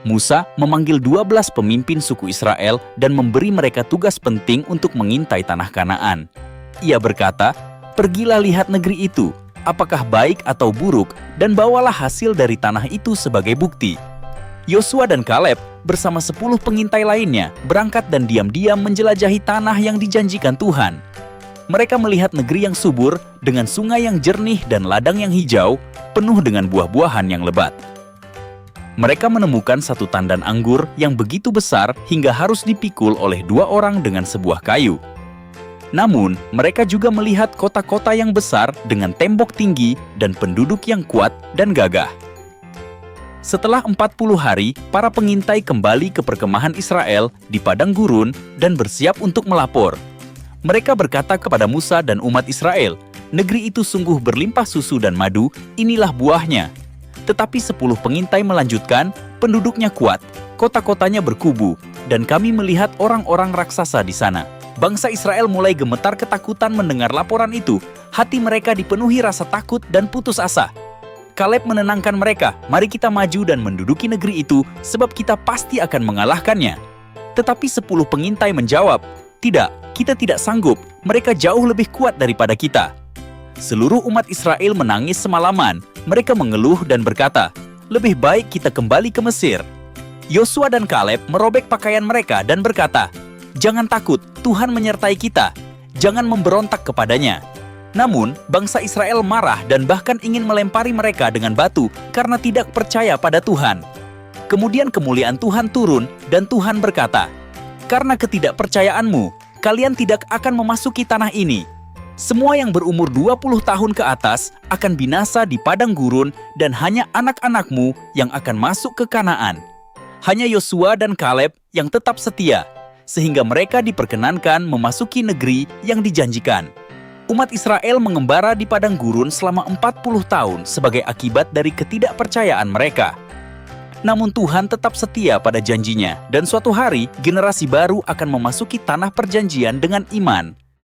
Musa memanggil 12 pemimpin suku Israel dan memberi mereka tugas penting untuk mengintai tanah Kanaan. Ia berkata, "Pergilah lihat negeri itu, apakah baik atau buruk, dan bawalah hasil dari tanah itu sebagai bukti." Yosua dan Kaleb bersama 10 pengintai lainnya berangkat dan diam-diam menjelajahi tanah yang dijanjikan Tuhan. Mereka melihat negeri yang subur dengan sungai yang jernih dan ladang yang hijau, penuh dengan buah-buahan yang lebat. Mereka menemukan satu tandan anggur yang begitu besar hingga harus dipikul oleh 2 orang dengan sebuah kayu. Namun, mereka juga melihat kota-kota yang besar dengan tembok tinggi dan penduduk yang kuat dan gagah. Setelah 40 hari, para pengintai kembali ke perkemahan Israel di padang gurun dan bersiap untuk melapor. Mereka berkata kepada Musa dan umat Israel, "Negeri itu sungguh berlimpah susu dan madu, inilah buahnya." Tetapi 10 pengintai melanjutkan, "Penduduknya kuat, kota-kotanya berkubu, dan kami melihat orang-orang raksasa di sana." Bangsa Israel mulai gemetar ketakutan mendengar laporan itu. Hati mereka dipenuhi rasa takut dan putus asa. Kaleb menenangkan mereka, "Mari kita maju dan menduduki negeri itu, sebab kita pasti akan mengalahkannya." Tetapi 10 pengintai menjawab, "Tidak, kita tidak sanggup, mereka jauh lebih kuat daripada kita." Seluruh umat Israel menangis semalaman. Mereka mengeluh dan berkata, "Lebih baik kita kembali ke Mesir." Yosua dan Kaleb merobek pakaian mereka dan berkata, "Jangan takut, Tuhan menyertai kita. Jangan memberontak kepadanya." Namun, bangsa Israel marah dan bahkan ingin melempari mereka dengan batu karena tidak percaya pada Tuhan. Kemudian kemuliaan Tuhan turun dan Tuhan berkata, "Karena ketidakpercayaanmu, kalian tidak akan memasuki tanah ini. Semua yang berumur 20 tahun ke atas akan binasa di padang gurun dan hanya anak-anakmu yang akan masuk ke Kanaan." Hanya Yosua dan Kaleb yang tetap setia, sehingga mereka diperkenankan memasuki negeri yang dijanjikan. Umat Israel mengembara di padang gurun selama 40 tahun sebagai akibat dari ketidakpercayaan mereka. Namun Tuhan tetap setia pada janjinya, dan suatu hari generasi baru akan memasuki tanah perjanjian dengan iman.